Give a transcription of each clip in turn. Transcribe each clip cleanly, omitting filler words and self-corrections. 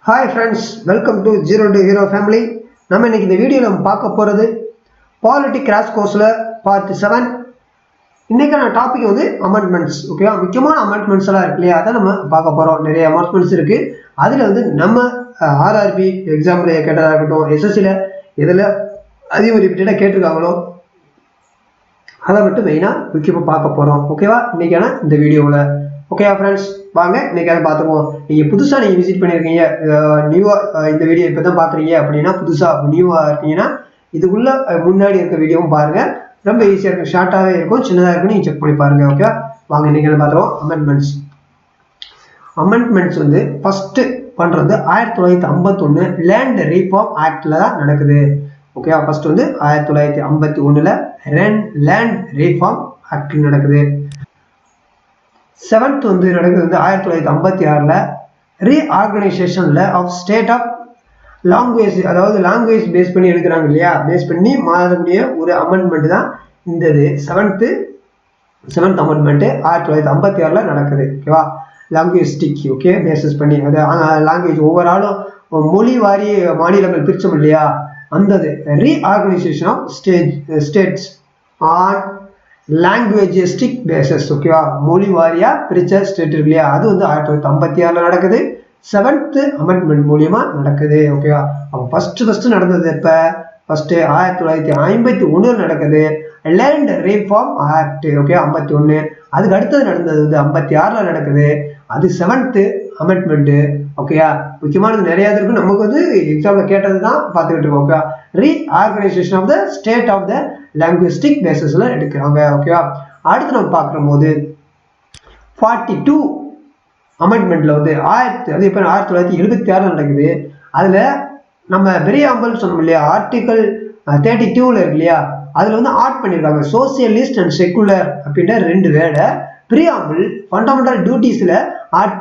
Hi friends, welcome to Zero to Hero family. நம்ம இன்னைக்கு இந்த வீடியோல பார்க்க போறது Polity கிராஷ் கோர்ஸ்ல பார்ட் 7. இன்னைக்கான டாபிக் வந்து அமெண்ட்மெண்ட்ஸ். ஓகேவா? முக்கியமான அமெண்ட்மெண்ட்ஸ் எல்லாம் இருக்கு இல்லையா? அதை நம்ம பார்க்க போறோம். நிறைய அமெண்ட்மெண்ட்ஸ் இருக்கு. அதுல வந்து நம்ம ஆர்ஆர்பி எக்ஸாம்ல கேட்டதா இருக்கட்டும், எஸ்எஸ்சில எதுல அதிகம் ரிப்பீட்டடா கேட்டிருக்காங்களோ அதை மட்டும் மெயினா முக்கியமா பார்க்க போறோம். ஓகேவா? இன்னைக்கான இந்த வீடியோல ஓகேவா ஃப்ரெண்ட்ஸ், வாங்க இன்னைக்கு அதை பார்த்துக்குவோம். நீங்கள் புதுசாக நீங்கள் விசிட் பண்ணியிருக்கீங்க, நியூவாக இந்த வீடியோ இப்போ தான் பார்க்குறீங்க அப்படின்னா, புதுசாக நியூவாக இருக்கீங்கன்னா இதுக்குள்ள முன்னாடி இருக்க வீடியோவும் பாருங்கள். ரொம்ப ஈஸியாக இருக்கும், ஷார்ட்டாகவே இருக்கும், சின்னதாக இருக்கும், நீங்கள் செக் பண்ணி பாருங்கள். ஓகே, வாங்க இன்னைக்கு என்ன பார்த்துருவோம். அமெண்ட்மெண்ட்ஸ் வந்து ஃபஸ்ட்டு பண்ணுறது 1951 லேண்ட் ரீஃபார்ம் ஆக்டில் தான் நடக்குது. ஓகே, ஃபர்ஸ்ட் வந்து 1951 லேண்ட் ரீஃபார்ம் ஆக்ட் நடக்குது. 7th வந்து நடக்குது வந்து 1956 ரீஆர்கனைசேஷன்ல ஆஃப் ஸ்டேட் ஆஃப் லாங்குவேஜ், அதாவது லாங்குவேஜ் பேஸ் பண்ணி எடுக்கிறாங்க இல்லையா, பேஸ் பண்ணி மாறக்கூடிய ஒரு அமெண்ட்மெண்ட் தான் இந்த இது. செவன்த் அமெண்ட்மெண்ட் 1956 நடக்குது. ஓகேவா? லாங்குவேஜ்டிக் ஓகே பேசிஸ் பண்ணி, அது லாங்குவேஜ் ஓவராலும் மொழி வாரி மாநிலங்கள் பிரிச்சோம் இல்லையா, அந்த reorganisation of states on linguistic basis. ஓகேவா? மொழி வாரியா பிரிச்ச ஸ்டேட் இருக்கு இல்லையா, அது வந்து 1956 நடக்குது. 7th அமெண்ட்மெண்ட் மூலியமா நடக்குது. ஓகேவா? அப்போ ஃபர்ஸ்ட் நடந்தது எப்ப? ஃபர்ஸ்ட் 1951 நடக்குது லேண்ட் ரீஃபார்ம் ஆக்ட். ஓகே, 51. அதுக்கு அடுத்தது நடந்தது வந்து 56 நடக்குது, அது 7th அமெண்ட்மெண்ட். ஓகேயா? முக்கியமானது நிறைய இருக்கு, நமக்கு வந்து எக்ஸாம்ல கேட்டது தான் பார்த்துக்கிட்டு இருக்கோம். Okay, reorganisation of the state of the linguistic பேசஸ்ல எடுக்கிறாங்க. ஓகேவா? அடுத்து நம்ம பார்க்குற போது 42 அமெண்ட்மெண்ட்ல வந்து 1976 நடக்குது. அதுல நம்ம பிரியாம்பிள் சொன்னோம் இல்லையா, ஆர்டிகல் 32ல இருக்கு இல்லையா, அதுல வந்து ஆட் பண்ணிருக்காங்க சோசியலிஸ்ட் அண்ட் செகுலர் அப்படின்ற 2 வேர்டை பிரியாம்பிள் ஃபண்டமெண்டல் டியூட்டிஸ்ல ஆட்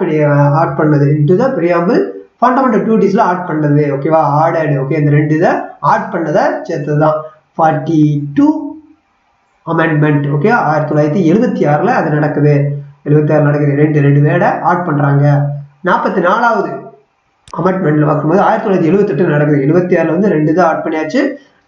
பண்ணது. இன்டு த பிரியாம்பிள் ஃபண்டமெண்டல் டியூட்டிஸ்ல ஆட் பண்ணது. ஓகேவா? ஆடட். ஓகே, இந்த 2 இதை ஆட் பண்ணதை சேர்த்ததுதான் 42 அமெண்ட்மெண்ட். ஓகே, 1976 அது நடக்குது. 76 நடக்குது, 2 வேர்டை ஆட் பண்றாங்க. 44வது அமெண்ட்மெண்ட்ல பார்க்கும்போது 1978 நடக்குது. 76 வந்து 2 இதை ஆட் பண்ணியாச்சு.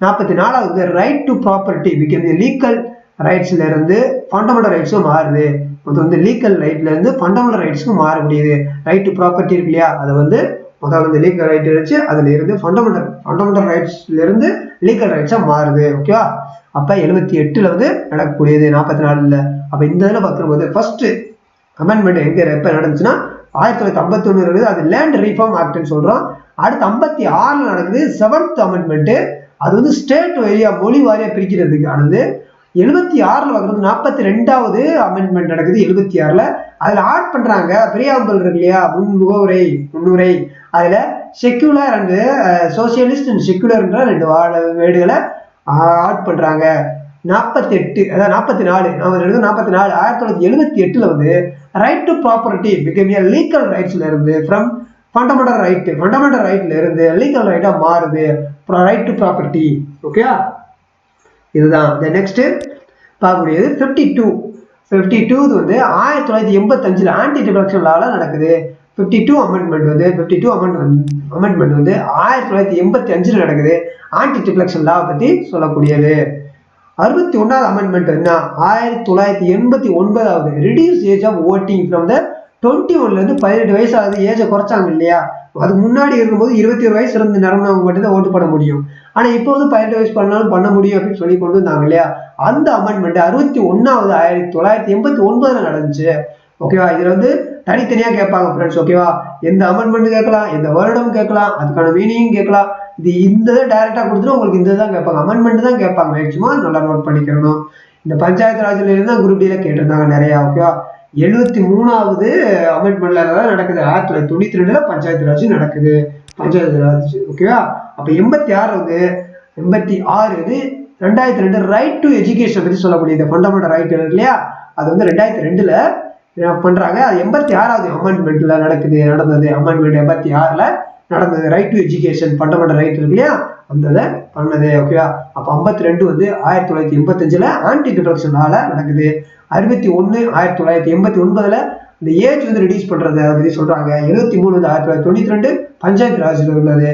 44வது right to property become legal ரைட்ஸ்ல இருந்து ஃபண்டமெண்டல் ரைட்ஸும் மாறுது. அது வந்து லீகல் ரைட்ல இருந்து ஃபண்டமெண்டல் ரைட்ஸ்க்கும் மாற முடியுது. ரைட் டு ப்ராப்பர்ட்டி இருக்கு இல்லையா, அது வந்து முதல்ல வந்து லீகல் ரைட் இருந்துச்சு, அதுல இருந்து ஃபண்டமெண்டல் ரைட்ஸ்ல இருந்து லீகல் ரைட்ஸா மாறுது. ஓகேவா? அப்ப 78 வந்து நடக்கக்கூடியது 44ல. அப்ப இந்த இதில் பார்க்கும்போது ஃபர்ஸ்ட் அமெண்ட்மெண்ட் எங்க எப்ப நடந்துச்சுன்னா 1951 இருக்குது, அது லேண்ட் ரீஃபார்ம் ஆக்ட்னு சொல்றோம். அடுத்து 56 நடக்குது 7th அமெண்ட்மெண்ட், அது வந்து ஸ்டேட் ஏரியா மொழி வாரியா பிரிக்கிறதுக்கு ஆனது. 76 பார்க்குறது 42வது அமெண்ட்மெண்ட் நடக்குது 76. அதுல ஆட் பண்றாங்க பிரியாம்பிள் இருக்கு இல்லையா, முன்னுரை, அதுல செக்குலர் அண்ட் சோசியலிஸ்ட் அண்ட் செக்குலர்ன்ற 2 வேர்டுகளை ஆட் பண்றாங்க. 48 அதாவது 44 1978 வந்து right to property become legal ரைட்ஸ்ல இருந்து ஃப்ரம் ஃபண்டமெண்டல் ரைட்ல இருந்து லீகல் ரைட்டா மாறுது ரைட் டு ப்ராப்பர்ட்டி. ஓகே, இதுதான். நெக்ஸ்ட் பார்க்கக்கூடியது 52 வந்து 1985 ஆன்டி டிஃப்ளெக்ஷன் லால நடக்குது. 52 அமெண்ட்மெண்ட் வந்து 1985 நடக்குது. ஆன்டி டிஃப்ளெக்ஷன் லா பத்தி சொல்லக்கூடியது. 61வது அமெண்ட்மெண்ட் என்ன? 1989 reduce age of voting from the 21 இருந்து 18 வயசு ஆகுது. ஏஜை குறைச்சாங்க இல்லையா, அது முன்னாடி இருக்கும்போது 21 வயசு இருந்து நிரம்பினவங்க மட்டும் தான் ஓட்டு பண்ண முடியும். ஆனா இப்போ வந்து 18 வயசு பண்ணாலும் பண்ண முடியும் அப்படின்னு சொல்லி கொண்டு வந்தாங்க இல்லையா, அந்த அமெண்ட்மெண்ட் 61வது 1989 நடந்துச்சு. ஓகேவா? இதுல வந்து தனித்தனியா கேட்பாங்க ஃப்ரெண்ட்ஸ். ஓகேவா? எந்த அமெண்ட்மெண்ட் கேட்கலாம், எந்த வருடம் கேட்கலாம், அதுக்கான மீனிங் கேட்கலாம். இது இந்த டைரக்டா கொடுத்துட்டு உங்களுக்கு இந்த தான் கேட்பாங்க, அமெண்ட்மெண்ட் தான் கேட்பாங்க. மேக்சிமம் நல்லா நோட் பண்ணிக்கணும். இந்த பஞ்சாயத்து ராஜ்ல இருந்து குரூப் டில கேட்டிருந்தாங்க நிறைய. ஓகேவா? 73வது அமெண்ட்மெண்ட்ல நடக்குது. 1992 பஞ்சாயத்து ராஜ் நடக்குது. பஞ்சாயத்து ராஜ். ஓகேவா? அப்ப 86 வந்து 2002 ரைட் டு எஜுகேஷன் பத்தி சொல்லக்கூடிய இந்த ஃபண்டமெண்டல் ரைட் இருக்கு இல்லையா, அது வந்து 2002 பண்றாங்க. அது 86வது அமெண்ட்மெண்ட்ல நடந்தது. அமெண்ட்மெண்ட் 86 நடந்தது. Right to education fundamental right இருக்கு இல்லையா, அந்த பண்ணது. ஓகேவா? அப்ப 52 வந்து 1985 ஆன்டி டிஃப்ளெக்ஷன் லால நடக்குது. 61 1989 இந்த ஏஜ் வந்து ரெடியூஸ் பண்றது அதை பத்தி சொல்றாங்க. 73 வந்து 1992 பஞ்சாயத்து ராஜ்ல உள்ளது.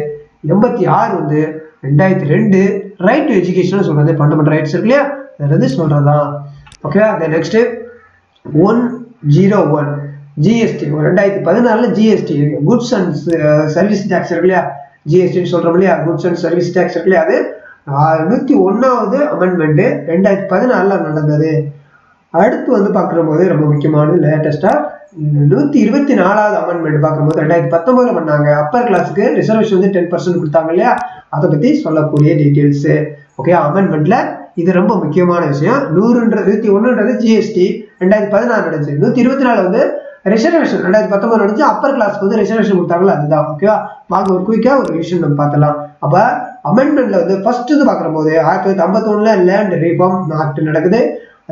86 வந்து 2002 ரைட் டு எஜுகேஷன் சொல்றது, ஃபண்டமெண்டல் ரைட்ஸ் இருக்கு இல்லையா, அது சொல்றதுதான். ஓகேவா. Next 101 GST 2014 GST goods and service tax இருக்கு இல்லையா, ஜிஎஸ்டின்னு சொல்றோம் இல்லையா, குட்ஸ் அண்ட் சர்வீஸ் டேக்ஸ் இருக்கு இல்லையா, அது 101வது அமெண்ட்மெண்ட் 2014 நடந்தது. அடுத்து வந்து பார்க்கும்போது ரொம்ப முக்கியமானது லேட்டஸ்டா 124வது அமெண்ட்மெண்ட் பார்க்கும்போது 2019 பண்ணாங்க. அப்பர் கிளாஸுக்கு ரிசர்வேஷன் வந்து 10% கொடுத்தாங்க இல்லையா, அதை பத்தி சொல்லக்கூடிய டீட்டெயில்ஸ். ஓகே, அமெண்ட்மெண்ட்ல இது ரொம்ப முக்கியமான விஷயம். 101ன்றது ஜிஎஸ்டி 2016 நடந்துச்சு. 124 வந்து ரிசர்வேஷன் 2019 நடந்துச்சு. அப்பர் கிளாஸ்க்கு வந்து ரிசர்வேஷன் கொடுத்தாங்களா, அதுதான். ஓகேவா. வாங்க ஒரு குயிக்கா ஒரு விஷயம் நம்ம பார்த்தலாம். அப்ப அமெண்ட்மெண்ட்ல வந்து ஃபர்ஸ்ட் இது பார்க்கும்போது 1951ல லேண்ட் ரீஃபார்ம் ஆக்ட் நடக்குது.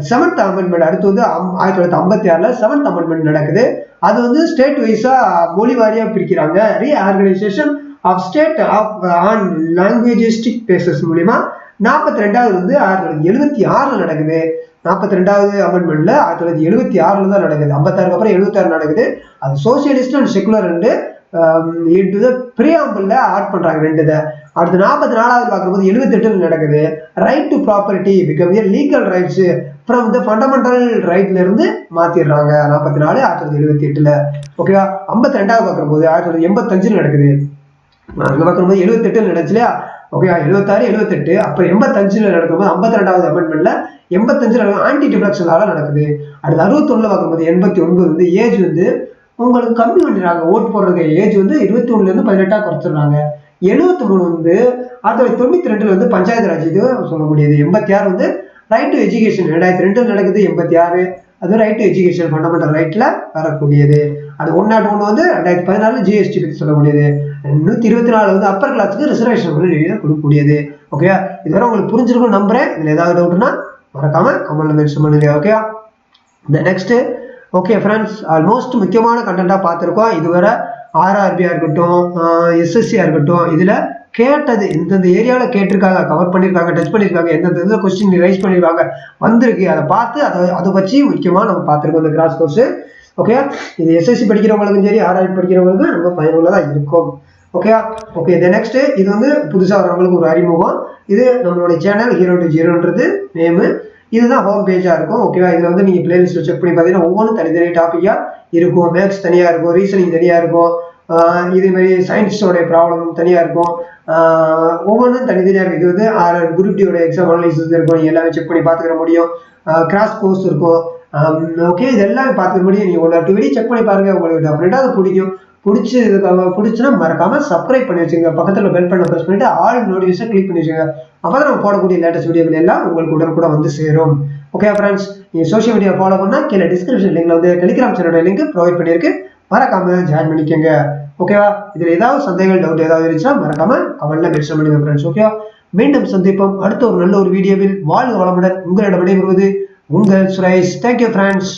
7th அமெண்ட்மெண்ட் அடுத்து வந்து 1956ல 7th அமெண்ட்மெண்ட் நடக்குது. அது வந்து ஸ்டேட் வைஸா மொழி வாரியா பிரிக்கிறாங்க. Reorganisation of state of on linguistic basis மூலியமா 42வது வந்து 1976ல நடக்குது. 42வது அமெண்ட்மெண்ட்ல 1976ல தான் நடக்குது. 56க்கு அப்புறம் 76 நடக்குது. அது சோசியலிஸ்ட் அண்ட் செகுலர் ரெண்டு இன்டு பிரியாம்பிள்ல ஆட் பண்றாங்க ரெண்டு இதை. அடுத்து 44வது பார்க்கும்போது 78ல நடக்குது. Right to property become a legal rights from the fundamental ரைட்ல இருந்து மாத்திடுறாங்க 44 1978ல. ஓகேவா. 52வது பார்க்கும்போது 1985ல நடக்குது. அங்க பார்க்கும்போது 78ல நடந்துச்சு இல்லையா. ஓகே, 76 78 அப்புறம் 85ல நடக்கும்போது 52வது அமெண்ட்மெண்ட்ல 85ல ஆன்டி டிஃப்ளக்ஷன் லால நடக்குது. அடுத்து 61ல பார்க்கும்போது 89 வந்து ஏஜ் வந்து உங்களுக்கு கம்மி பண்ணிடுறாங்க. ஓட்டு போடுறது ஏஜ் வந்து 21ல இருந்து 18ஆ குறைச்சிடுறாங்க. 73 வந்து 1992ல வந்து பஞ்சாயத்து ராஜ் இது சொல்லக்கூடியது. 86 வந்து ரைட் டு எஜுகேஷன் 2002 நடக்குது. 86 அது ரைட் டு எஜுகேஷன் ஃபண்டமெண்டல் ரைட்ல வரக்கூடியது. அது 101 வந்து 2014 ஜிஎஸ்டி பத்தி சொல்லக்கூடியது. 124 வந்து அப்பர் கிளாஸுக்கு ரிசர்வேஷன் கொடுக்கக்கூடியது. ஓகே, இதுவரை உங்களுக்கு புரிஞ்சிருக்கும் நம்புறேன். இதுல ஏதாவது டவுட்னா மறக்காம கமெண்ட்ல மென்ஷன் பண்ணுங்க. ஓகே, இந்த நெக்ஸ்ட் ஓகே ஃப்ரெண்ட்ஸ், ஆல்மோஸ்ட் முக்கியமான கண்டென்ட்டா பார்த்துருக்கோம். இதுவரை ஆர்ஆர்பியா இருக்கட்டும், எஸ்எஸ்சியா இருக்கட்டும், இதுல கேட்டது எந்தெந்த ஏரியாவில் கேட்டிருக்காங்க, கவர் பண்ணியிருக்காங்க, டச் பண்ணியிருக்காங்க, எந்தெந்த கொஸ்டின் ரைஸ் பண்ணியிருக்காங்க வந்திருக்கு, அதை பார்த்து அதை வச்சு முக்கியமாக நம்ம பார்த்துருக்கோம் இந்த கிராஸ் கோர்ஸ். ஓகே, இது எஸ்எஸ்சி படிக்கிறவங்களுக்கும் சரி ஆர்ஆர்பி படிக்கிறவங்களுக்கும் ரொம்ப பயனுள்ளதாக இருக்கும். ஓகே ஓகே இந்த நெக்ஸ்ட் இது வந்து புதுசாக வரவங்களுக்கு ஒரு அறிமுகம். இது நம்மளுடைய சேனல் 020ன்றது நேமு. இதுதான் ஹோம் பேஜாக இருக்கும். ஓகேவா. இதில் வந்து நீங்கள் பிளேலிஸ்ட்டில் செக் பண்ணி பார்த்தீங்கன்னா ஒவ்வொன்றும் தனித்தனி டாப்பிக்காக இருக்கும். மேக்ஸ் தனியாக இருக்கும், ரீசனிங் தனியாக இருக்கும், இதேமாதிரி சயின்ஸோடைய ப்ராப்ளம் தனியாக இருக்கும். ஒவ்வொன்றும் தனித்தனியாக இருக்கும். இது வந்து குரூப் டியோட எக்ஸாம் அனலைசிஸ் இருக்கும். நீங்கள் எல்லாமே செக் பண்ணி பார்த்துக்கிற முடியும். கிராஸ் கோர்ஸ் இருக்கும். ஓகே, இது எல்லாமே பார்த்துக்க முடியும். நீங்கள் 1 or 2 வீடியோ செக் பண்ணி பாருங்கள். உங்களுக்கு டெஃபினட்டாக அது பிடிக்கும். பிடிச்சுன்னா மறக்காம சப்ஸ்கிரைப் பண்ணி வச்சுங்க. பக்கத்தில் பெல் பண்ண ப்ரெஸ் பண்ணிட்டு ஆல் நோட்டிஃபிகேஷன் கிளிக் பண்ணி வச்சுங்க. அப்பதான் நம்ம போடக்கூடிய லேட்டஸ்ட் வீடியோகள் எல்லாம் உங்களுக்கு உடனுக்குடன் வந்து சேரும். ஓகே ஃப்ரெண்ட்ஸ், நீங்க சோஷியல் மீடியா ஃபாலோ பண்ணா கீழே டிஸ்கிரிப்ஷன் லிங்க்ல வந்து டெலிகிராம் சேனலோட லிங்க் ப்ரொவைட் பண்ணியிருக்கு. மறக்காம ஜாயின் பண்ணிக்கோங்க. ஓகேவா. இதுல ஏதாவது சந்தேகங்கள் டவுட் ஏதாவது இருந்துச்சுன்னா மறக்காம கமெண்ட்ல மென்ஷன் பண்ணுங்க ஃப்ரெண்ட்ஸ். ஓகேவா. மீண்டும் சந்திப்போம் அடுத்த ஒரு நல்ல ஒரு வீடியோவில். வாழ்க வளமுடன். உங்களிடம் விடைபெறுவது உங்கள் சுரேஷ். Thank you friends.